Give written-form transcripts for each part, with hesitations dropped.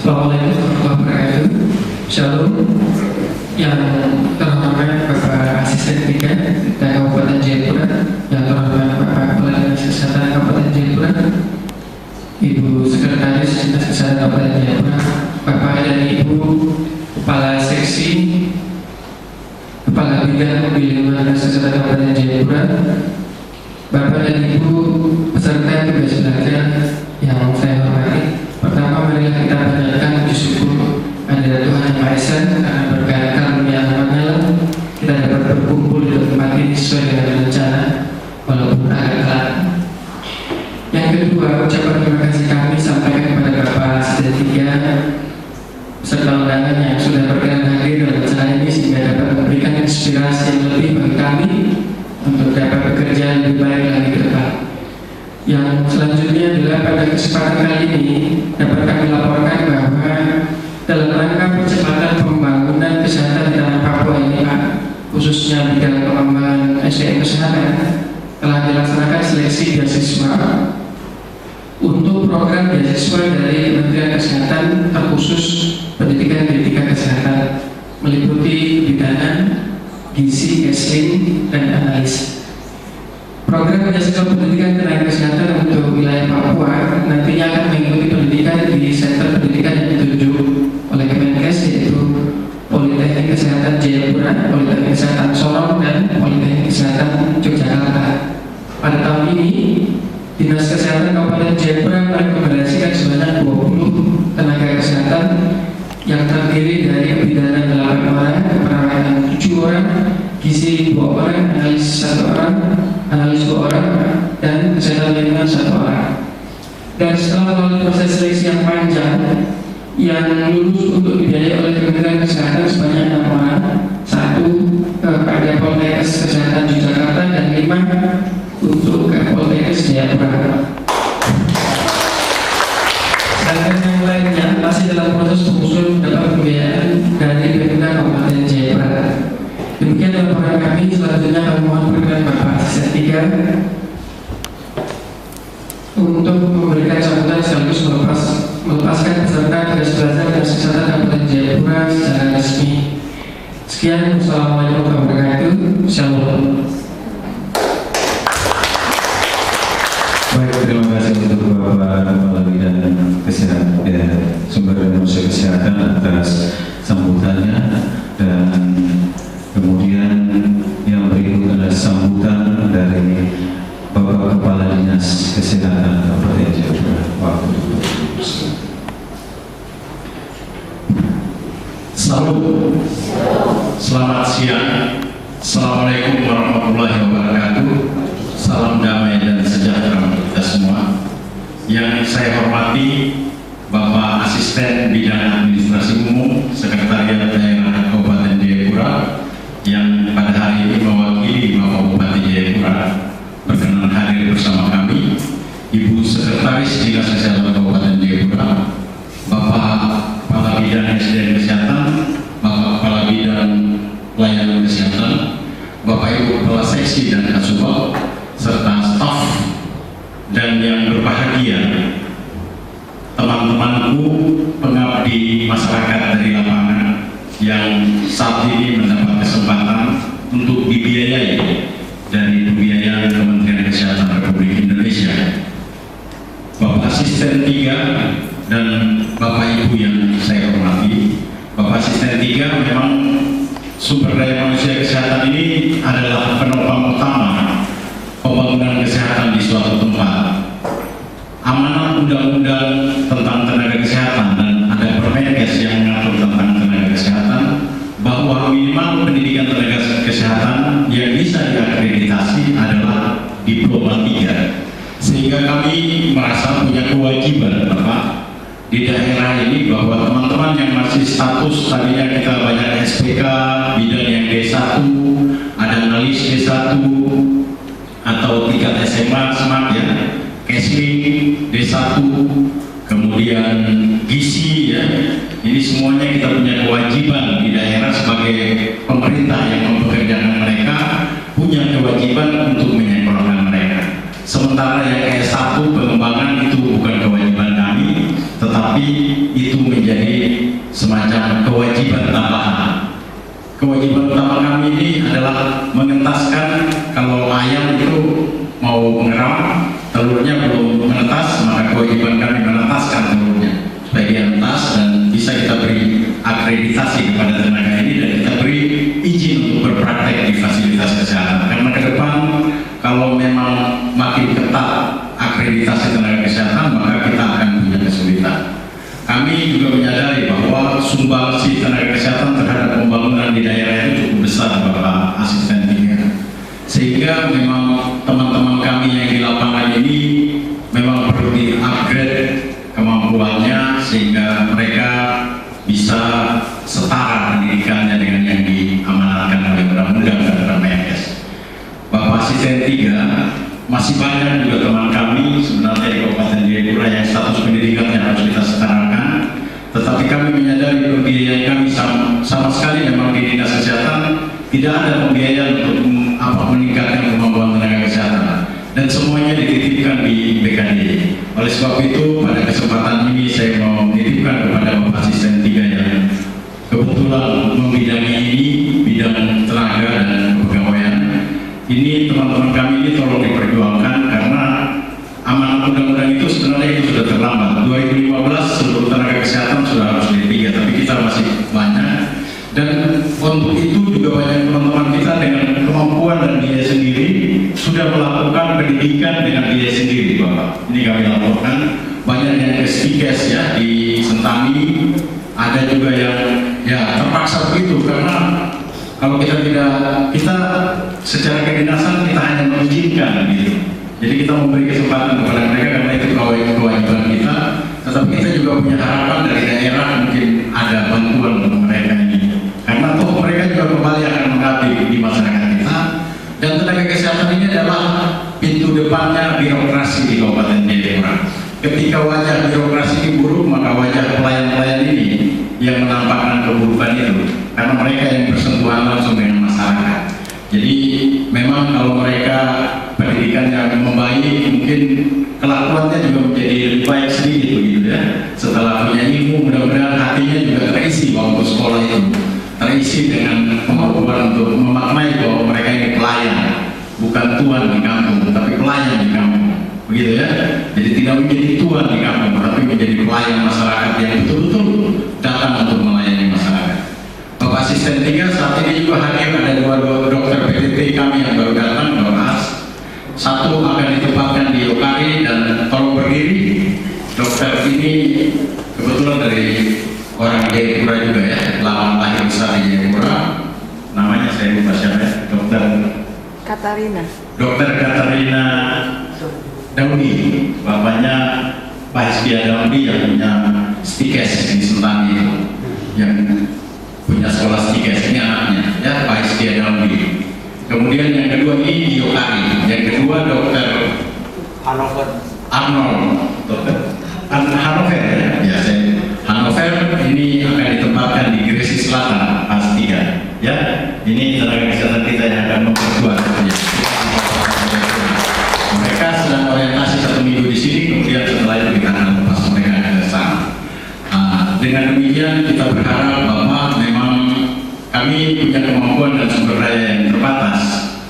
Assalamualaikum warahmatullahi wabarakatuh. Shalom. Yang terhormat Bapak Asisten 3 dari Kabupaten Jayapura, yang terhormat Bapak Kepala Dinas Kesehatan Kabupaten Jayapura, Ibu Sekretaris Dinas Kesehatan Kabupaten Jayapura, Bapak dan Ibu Kepala Seksi, Kepala Bidang Pemilihan Dinas Kesehatan Kabupaten Jayapura, Bapak dan Ibu peserta tugas belajar yang saya hormati. Pertama, marilah kita panjatkan puji syukur kehadirat Tuhan Yang Maha Esa, karena berkat karunia anugerah kita dapat berkumpul di tempat ini sesuai dengan rencana walaupun agak telat. Yang kedua, ucapan terima kasih kami sampaikan kepada Bapak Asisten 3 serta undangan yang sudah berkenan hadir dalam acara ini sehingga dapat memberikan inspirasi yang lebih bagi kami untuk dapat bekerja lebih baik lagi ke depan. Yang selanjutnya adalah pada kesempatan kali ini dapat kami laporkan bahwa dalam rangka percepatan pembangunan kesehatan di tanah Papua ini, Pak, khususnya bidang pengembangan SDM kesehatan, telah dilaksanakan seleksi beasiswa untuk program beasiswa dari Kementerian Kesehatan terkhusus pendidikan kesehatan meliputi kebidanan, gizi, counseling, dan analis. Program beasiswa pendidikan tenaga kesehatan untuk wilayah Papua nantinya akan mengikuti pendidikan di sentra pendidikan yang ditunjuk oleh Kemenkes, yaitu Politeknik Kesehatan Jayapura, Politeknik Kesehatan Sorong, dan Politeknik Kesehatan Yogyakarta. Pada tahun ini, Dinas Kesehatan Kabupaten Jayapura merekomendasikan sebanyak 20 tenaga kesehatan yang terdiri dari kebidanan 8 orang, keperawatan 7 orang, gizi 2 orang, analis 1 orang, analis 2 orang, dan kesehatan lingkungan 1 orang. Dan setelah melalui proses seleksi yang panjang, yang lulus untuk dibiayai oleh Kementerian Kesehatan sebanyak 6 orang, 1 pada Politeknik Kesehatan Yogyakarta dan 5 untuk Politeknik Jayapura. Sedangkan yang lainnya masih dalam proses pengusulan dapat pembiayaan dari Pemda Kabupaten Jayapura. Demikian laporan kami. Selanjutnya kami mohon perkenan Bapak Asisten 3 untuk memberikan sambutan sekaligus melepaskan peserta tugas belajar dan kesehatan Kabupaten Jayapura secara resmi. Sekian, Wassalamualaikum warahmatullahi wabarakatuh. Shalom. Baik, terima kasih untuk Bapak Kepala Bidang Kesehatan Sumber Daya Manusia Kesehatan atas sambutannya, dan kemudian yang berikut adalah sambutan dari Bapak Kepala Dinas Kesehatan Kabupaten Jayapura. Salam. Selamat siang. Assalamualaikum warahmatullahi wabarakatuh. Salam damai dan sejahtera untuk kita semua. Yang saya hormati Bapak Asisten Bidang Administrasi Umum Sekretariat Daerah Kabupaten Jayapura yang pada hari ini mewakili Bapak Bupati Jayapura berkenan hadir bersama kami, Ibu Sekretaris Dinas Kesehatan Kabupaten Jayapura, Bapak Kepala Bidang SDM Kesehatan, Bapak Kepala Bidang Pelayanan Kesehatan, Bapak Ibu Kepala Seksi dan Kasubag, serta staf, dan yang berbahagia teman-temanku pengabdi masyarakat dari lapangan yang saat ini mendapat kesempatan untuk dibiayai dari pembiayaan Kementerian Kesehatan Republik Indonesia. Bapak Asisten 3 dan Bapak Ibu yang saya hormati, Bapak Asisten 3, memang sumber daya manusia kesehatan ini adalah penopang utama pembangunan kesehatan di suatu tempat. Amanat undang-undang tentang tenaga kesehatan dan ada Permenkes yang mengatur tentang tenaga kesehatan bahwa minimal pendidikan tenaga kesehatan yang bisa diakreditasi adalah diploma 3. Sehingga kami merasa punya kewajiban, Bapak, di daerah ini bahwa teman-teman yang masih status tadinya kita banyak SPK bidang yang D1, ada analis D1 atau tingkat SMA SMAK ya, counseling D1, kemudian gizi ya. Ini semuanya kita punya kewajiban di daerah sebagai pemerintah yang mempekerjakan mereka, punya kewajiban untuk menyekolahkan mereka. Sementara yang S1 pengembangan itu bukan kewajiban kami, tetapi itu menjadi semacam kewajiban tambahan. Kewajiban utama kami ini adalah mengentaskan. Kalau ayam itu mau mengeram, telurnya belum menetas, maka kewajiban kami menetaskan telurnya supaya dia menetas dan bisa kita beri akreditasi kepada tenaga ini dan kita beri izin untuk berpraktek di fasilitas kesehatan. Karena ke depan kalau memang makin ketat akreditasi tenaga kesehatan, maka kita akan punya kesulitan. Kami juga menyadari bahwa sumbangsi tenaga kesehatan terhadap pembangunan di daerah itu cukup besar, Bapak Asisten 3. Sehingga memang teman-teman kami yang di lapangan ini memang perlu di-upgrade kemampuannya sehingga mereka bisa setara pendidikannya dengan yang diamanatkan oleh Undang-Undang dan PMS. Bapak Asisten 3, masih banyak juga teman kami sebenarnya di Kabupaten Jayapura yang status pendidikannya harus kita setarakan, tetapi kami menyadari pembiayaan kami sama sekali memang di Dinas Kesehatan tidak ada pembiayaan untuk meningkatkan kemampuan tenaga kesehatan dan semuanya dititipkan di BKD. Oleh sebab itu pada kesempatan ini saya mau menitipkan kepada Bapak Asisten 3 yang kebetulan membidangi ini, bidang tenaga dan kepegawaian. Ini teman-teman kami ini tolong diperjuangkan karena amanat undang-undang itu sebenarnya itu sudah terlambat. 2015 seluruh tenaga kesehatan sudah harus D3, tapi kita masih banyak. Dan untuk itu juga banyak teman-teman kita dengan kemampuan dan biaya sendiri sudah melakukan pendidikan dengan biaya sendiri, Bapak. Ini kami laporkan. Banyak yang S3 ya di Sentani, ada juga yang ya terpaksa begitu karena kalau kita secara kedinasan kita hanya mengizinkan gitu. Jadi kita memberi kesempatan kepada mereka karena itu kewajiban kita. Tetapi kita juga punya harapan dari daerah mungkin ada bantuan untuk mereka ini. Karena toh mereka juga kembali akan mengabdi di masyarakat kita. Dan tenaga kesehatan ini adalah pintu depannya birokrasi di Kabupaten Jayapura. Ketika wajah birokrasi ini buruk, maka wajah pelayan-pelayan ini yang menampakkan keburukan itu. Karena mereka yang bersentuhan langsung dengan masyarakat. Jadi memang kalau mereka pendidikannya membaik, mungkin kelakuannya juga menjadi lebih baik sedikit begitu ya. Setelah punya ilmu, mudah-mudahan hatinya juga terisi waktu sekolah itu, terisi dengan kemampuan untuk memaknai bahwa mereka ini pelayan, bukan tuan di kampung, tapi pelayan di kampung, begitu ya. Jadi tidak menjadi tuan di kampung, tapi menjadi pelayan masyarakat yang betul-betul datang untuk melayani masyarakat. Bapak Asisten 3 saat ini juga hadir, ada dua dokter PTT kami yang baru datang, Doras. Satu akan ditempatkan di Yokari dan tolong berdiri. Dokter ini kebetulan dari orang Jayapura juga ya, lama lahir besar di Jayapura. Namanya saya lupa siapa ya, Dokter Katarina. Dokter Katarina Daudi, bapaknya Pak Hiskia Daudi yang punya Stikes di Sentani itu, yang punya sekolah Stikes, ini anaknya ya, Pak Hiskia Daudi. Kemudian yang kedua ini di Yokari, yang kedua Dokter Arnold, Dokter Hanover ya, Hanover ini akan ditempatkan di Gresik Selatan pas 3 ya. Ini tenaga kesehatan kita yang akan memperkuat ya. Mereka sedang orientasi 1 minggu di sini, kemudian setelah itu kita akan lepas mereka ke sana. Dengan demikian kita berharap bahwa memang kami punya kemampuan dan sumber daya yang terbatas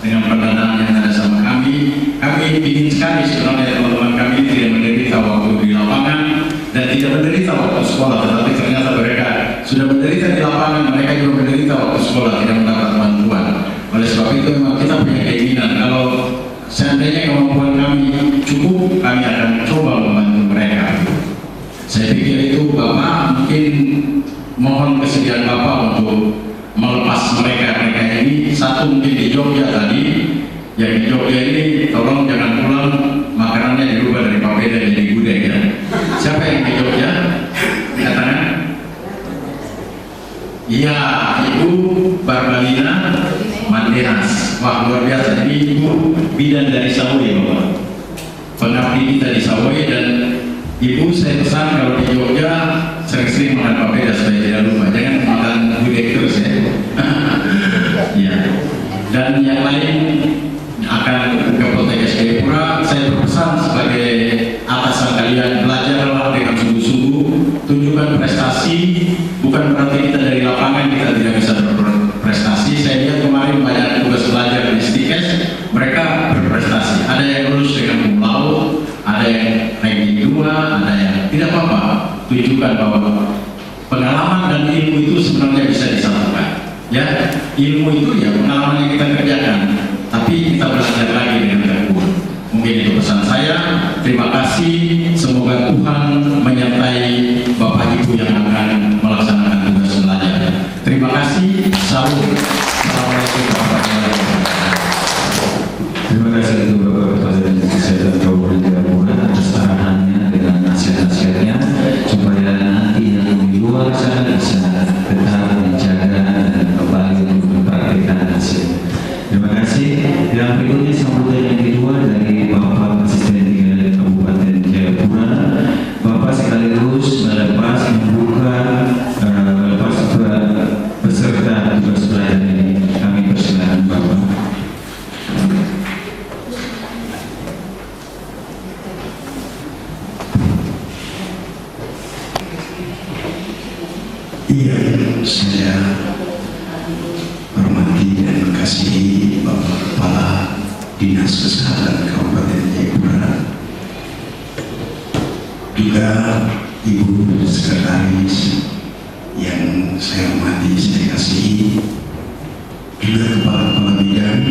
dengan pendanaan yang ada sama kami. Kami ingin sekali sebenarnya teman-teman kami tidak menderita waktu di lapangan dan tidak menderita waktu sekolah, tetapi ternyata mereka sudah menderita di lapangan, mereka juga menderita waktu sekolah tidak mendapat bantuan. Oleh sebab itu memang kita punya keinginan kalau seandainya kemampuan kami cukup, kami akan coba membantu mereka. Saya pikir itu Bapak mungkin mohon kesediaan Bapak untuk melepas mereka ini. Satu mungkin di Jogja tadi, yang di Jogja ini tolong jangan pulang makanannya dirubah dari papeda jadi gudeg ya. Siapa yang di Jogja? Katakan. Iya, Ibu Barbalina Mandenas. Wah, luar biasa. Ini Ibu bidan dari Sawoy, Bapak. Pengabdi kita di Sawoy, dan Ibu saya pesan kalau di Jogja sering-sering makan papeda supaya tidak lupa. Jangan makan gudeg terus ya. Ya. Dan yang lain akan ke Poltekkes Jayapura, saya berpesan sebagai atasan kalian, belajarlah dengan sungguh-sungguh, tunjukkan prestasi, bukan ada yang tidak apa-apa. Tunjukkan bahwa pengalaman dan ilmu itu sebenarnya bisa disatukan. Ya, ilmu itu ya pengalaman yang kita kerjakan, tapi kita belajar lagi dengan tekun. Mungkin itu pesan saya. Terima kasih. Semoga Tuhan menyertai Bapak Ibu yang akan melaksanakan tugas belajar. Terima kasih. Salam. Assalamualaikum warahmatullahi wabarakatuh. Terima kasih untuk Bapak Kepala Dinas Kesehatan Kabupaten Jayapura atas arahannya dengan nasihat-nasihatnya supaya nanti yang di luar sana bisa tetap menjaga dan kembali untuk mempraktikkan hasil. Terima kasih. Yang berikutnya sambutan yang kedua dari Bapak Asisten 3 Kabupaten Jayapura. Bapak sekaligus melepas membuka melepas peserta tugas belajar ini. Kami persilakan Bapak. Iya, saya hormati dan mengasihi Bapak Kepala Dinas Kesehatan Kabupaten Jayapura, juga Ibu Sekretaris yang saya hormati, saya kasihi, juga kepala-kepala bidang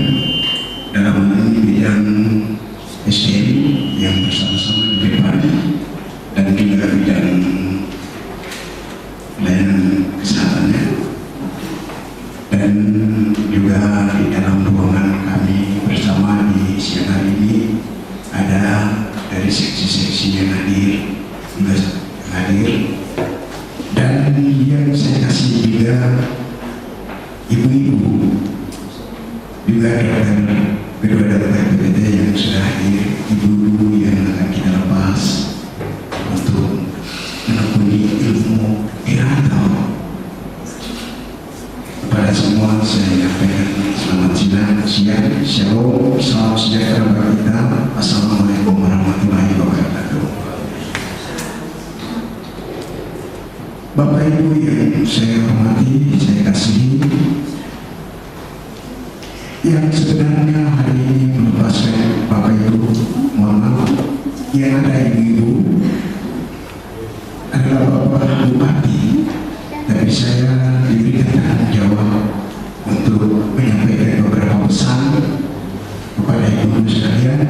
dalam hal ini bidang SDM yang bersama-sama di depan, dan juga bidang layanan kesehatannya, dan juga di dalam ruangan kami bersama di siang hari ini ada dari seksi-seksi yang hadir, dan yang saya kasih juga ibu-ibu, juga kedua dokter PPT yang sudah hadir, ibu-ibu yang akan kita lepas untuk menekuni ilmu irantau. Kepada semua saya menyampaikan selamat siang, shalom, salam sejahtera bagi kita. Assalamualaikum warahmatullahi wabarakatuh. Bapak Ibu yang saya hormati, saya kasihi, yang sebenarnya hari ini melepaskan Bapak Ibu, mohon maaf, yang ada ibu-ibu adalah Bapak Bupati, tapi saya diberikan tanggung jawab untuk menyampaikan beberapa pesan kepada ibu-ibu sekalian,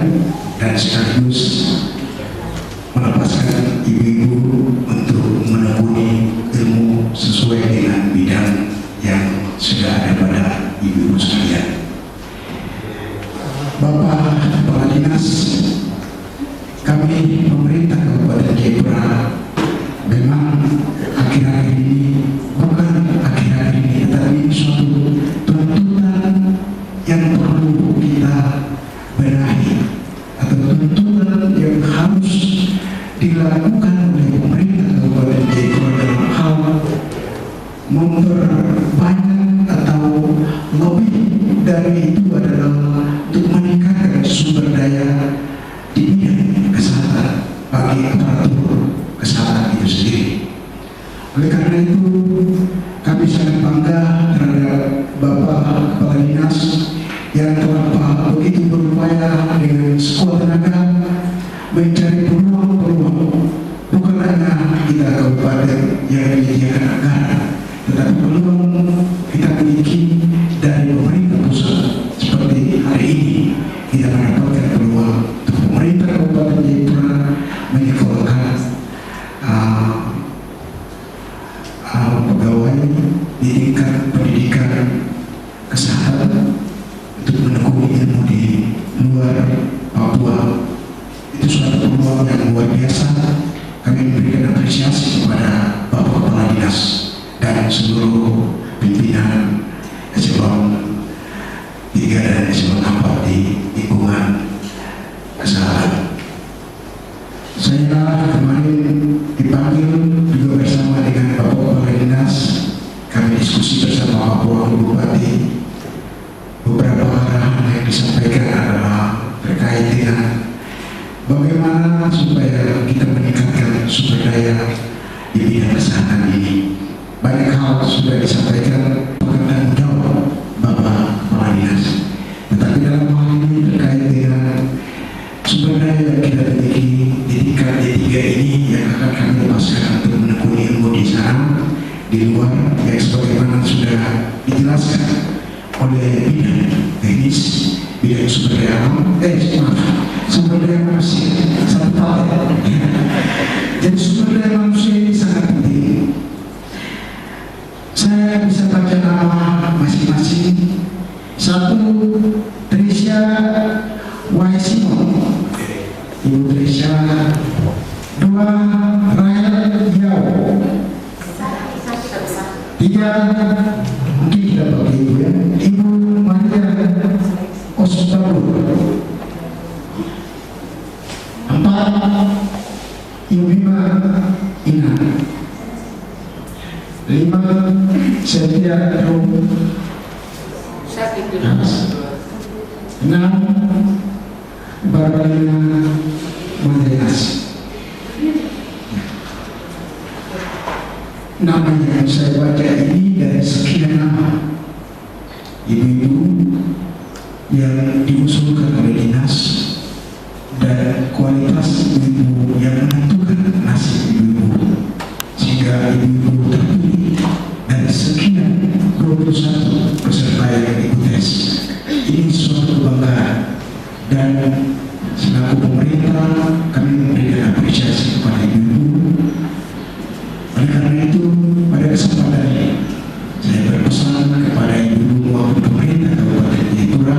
dan sekaligus melepaskan ibu-ibu untuk menekuni ilmu sesuai dengan bidang yang sudah ada pada ibu-ibu sekalian. Bapak Kepala Dinas, kami pemerintah Kabupaten Jayapura memang akhir-akhir ini, bukan akhir-akhir ini, tetapi suatu tuntutan yang perlu kita benahi, atau tuntutan yang harus dilakukan oleh pemerintah Kabupaten Jayapura dalam hal memperbanyak atau lebih dari itu adalah untuk meningkatkan sumber daya di bidang kesehatan bagi aparatur kesehatan itu sendiri. Oleh karena itu, kami sangat bangga terhadap Bapak Kepala Dinas yang telah begitu berupaya dengan sekuat tenaga mencari peluang-peluang, bukan hanya kita kabupaten yang menyediakan anggaran, tetapi peluang kita miliki dari pemerintah pusat. Seperti hari ini kita mendapatkan peluang untuk pemerintah Kabupaten Jayapura menyekolahkan pegawai di tingkat pendidikan kesehatan untuk menekuni ilmu di luar Papua. Itu suatu peluang yang luar biasa. Kami memberikan apresiasi kepada Bapak Kepala Dinas dan seluruh pimpinan eselon 3 dan eselon 4 di lingkungan kesehatan. Saya kemarin dipanggil juga bersama dengan Bapak Kepala Dinas. Kami diskusi bersama Pak Bupati. Beberapa arahan yang disampaikan adalah terkait dengan bagaimana supaya kita meningkatkan sumber daya di bidang kesehatan ini. Banyak hal sudah disampaikan tentang jawab Bapak Kepala Dinas, tetapi dalam hal ini terkait dengan sumber daya yang kita miliki di tingkat Dia ini yang akan kami lepaskan untuk menekuni ilmu di sana, di luar, yang sebagaimana sudah dijelaskan oleh bidang teknis, bidang sumber daya alam, sumber daya manusia, satu tahun. Jadi sumber daya manusia ini sangat penting. Saya bisa baca nama masing-masing. Satu, Trisha Waisimo, Ibu Trisha. Dua, Rael Yao. Tiga, mungkin kita pakai Ibu ya, Ibu Maria Osvaldo. Empat, Ibu Bima Ina. Lima, Setia Rum. Enam, Barbarina Mandrenas. Nama yang saya baca ini dari sekian nama ibu-ibu yang diusulkan oleh dinas dan kualitas ibu-ibu yang menentukan nasib ibu-ibu, sehingga ibu-ibu terpilih dari sekian 21 peserta yang ikut tes. Ini suatu kebanggaan, dan selaku pemerintah kami memberikan apresiasi kepada ibu-ibu. Oleh karena itu, pada kesempatan ini saya berpesan kepada ibu-ibu maupun pemerintah Kabupaten Jayapura,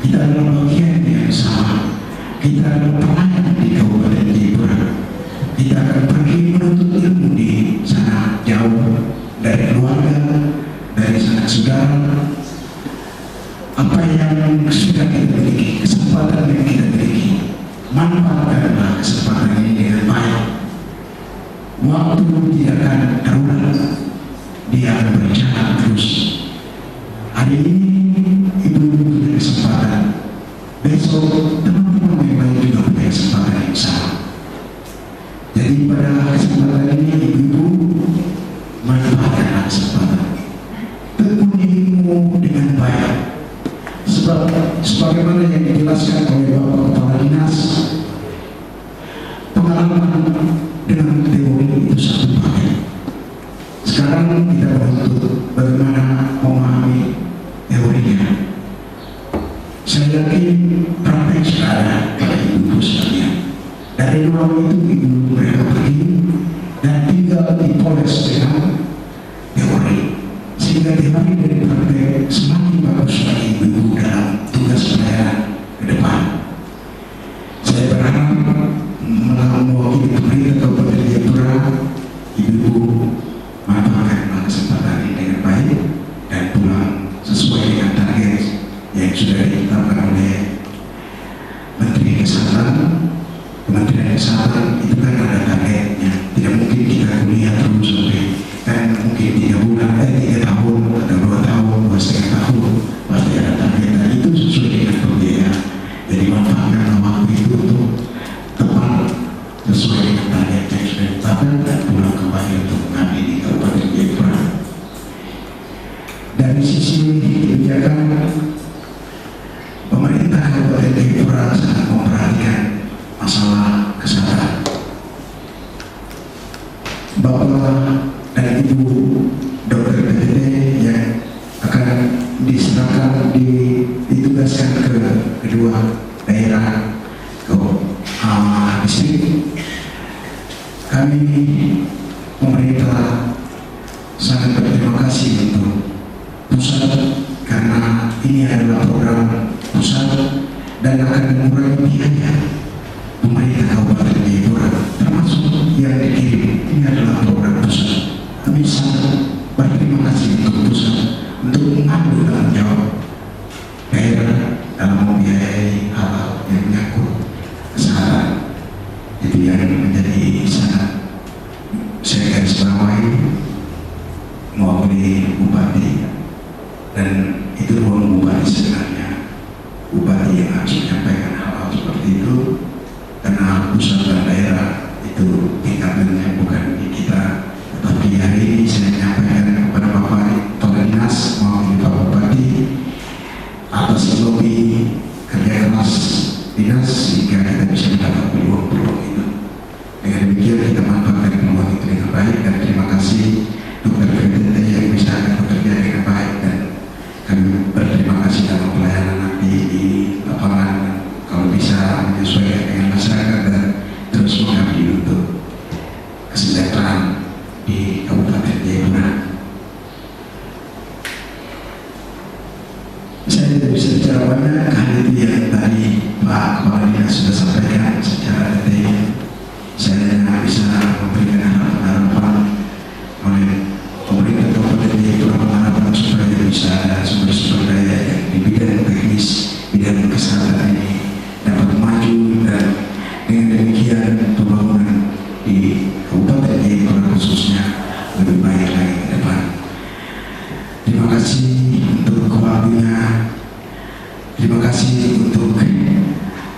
kita adalah bagian yang sama. Kita adalah pelayan di Kabupaten Jayapura. Kita akan pergi menuntut ilmu di sana jauh dari keluarga, dari sanak saudara. Apa yang sudah kita miliki, kesempatan yang kita miliki, manfaatkanlah kesempatan ini dengan baik. Waktu tidak akan terulang, dia akan berjalan terus. Hari ini ibu-ibu punya kesempatan, besok teman-teman yang lain juga punya kesempatan yang sama. Jadi pada kesempatan ini ibu-ibu manfaatkanlah kesempatan, tekuni ilmu dengan baik. Sebab sebagaimana yang dijelaskan oleh Bapak Kepala Dinas, pengalaman dengan teori itu satu paket. Sekarang kita menuntut bagaimana memahami teorinya. Saya yakin praktek sudah ada pada ibu-ibu sekalian. Dari ruang itu ibu mereka pergi dan tinggal dipoles dengan teori, sehingga teori dari praktek semakin bagus bagi ibu-ibu dalam tugas pelayanan ke depan. Saya berharap mewakili pemerintah Kabupaten Jayapura, ibu-ibu manfaatkan kesempatan ini dengan baik dan pulang sesuai dengan target yang sudah ditetapkan oleh Menteri Kesehatan. Kementerian Kesehatan itu kan ada targetnya, tidak mungkin kita kuliah terus sampai kan mungkin 3 tahun atau 2 tahun, 2,5 tahun, pasti ada target, dan itu sesuai dengan pembiayaan. Jadi manfaatkan waktu itu untuk tepat sesuai dengan target yang sudah ditetapkan dan pulang kembali untuk mengabdi di Kabupaten Jayapura. Dari sisi kebijakan, pemerintah Kabupaten Jayapura sangat memperhatikan masalah kesehatan. Bapak dan Ibu Dokter PTT yang akan diserahkan ditugaskan ke kedua daerah distrik, kami pemerintah sangat berterima kasih untuk pusat, karena ini adalah program pusat dan akan mengurangi biaya pemerintah Kabupaten Jayapura, termasuk yang dikirim. Ini adalah program pusat. Kami sangat berterima kasih untuk pusat untuk mengambil tanggung jawab daerah dalam membiayai hal-hal yang menyangkut kesehatan. Itu yang menjadi sangat saya garis bawahi mewakili Bupati, dan itu ruang Bupati sebenarnya. Bupati yang harus menyampaikan hal-hal seperti itu, karena pusat dan daerah itu tingkatannya bukan di kita. Tetapi hari ini saya menyampaikan kepada Bapak Kepala Dinas maupun Pak Bupati atas lobby kerja keras dinas, sehingga kita bisa mendapat peluang-peluang itu. demikian kita manfaatkan peluang itu dengan baik, dan terima kasih Dr. VTT yang bisa bekerja dengan baik, dan kami berterima kasih dalam pelayanan nanti di lapangan kalau bisa menyesuaikan dengan masyarakat dan terus mengabdi untuk kesejahteraan di Kabupaten Jayapura. Saya tidak bisa bicara banyak, hal itu yang tadi Pak Kepala Dinas sudah sampaikan secara detail. Saya hanya bisa memberikan harapan oleh pemerintah Kabupaten Jayapura, harapan supaya bisa ada sumber-sumber daya yang di bidang teknis, bidang kesehatan ini dapat maju, dan dengan demikian pembangunan di Kabupaten Jayapura khususnya lebih baik lagi ke depan. Terima kasih untuk waktunya. Terima kasih untuk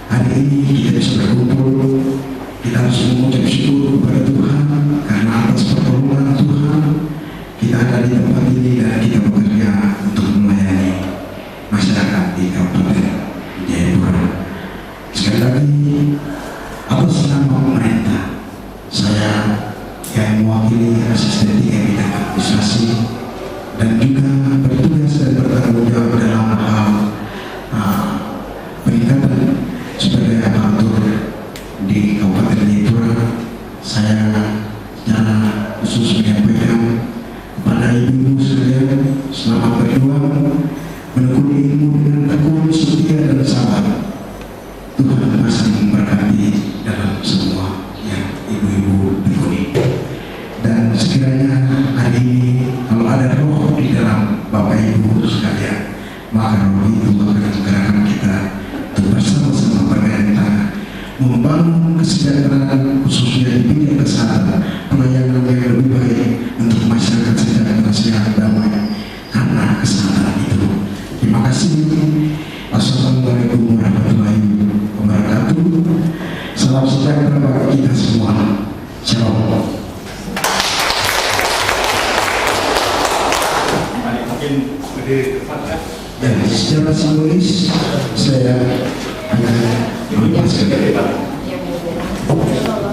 hari ini kita bisa berkumpul. Kita harus mengucap syukur kepada Tuhan karena atas pertolongan Tuhan kita ada di tempat ini dan kita bekerja untuk melayani masyarakat di Kabupaten Jayapura. Sekali lagi, atas nama pemerintah, saya yang mewakili asisten 3 bidang administrasi dan juga bertugas dan bertanggung jawab dalam hal peningkatan sumber daya aparatur di Kabupaten Jayapura, saya secara khusus menyampaikan kepada ibu-ibu sekalian, selamat berjuang, menekuni ilmu dengan tekun, setia dan sabar. Tuhan masih memberkati dalam semua yang ibu-ibu tekuni. Dan sekiranya hari ini kalau ada roh di dalam Bapak Ibu sekalian, maka roh itu akan menggerakkan kita untuk bersama-sama bergandeng tangan membangun kesejahteraan khususnya di bidang kesehatan, pelayanan yang lebih baik untuk masyarakat sejahtera, sehat, damai karena kesehatan itu. Terima kasih. Wassalamualaikum warahmatullahi wabarakatuh. Salam sejahtera bagi kita semua. Shalom. Ya, secara simbolis saya akan melepaskan.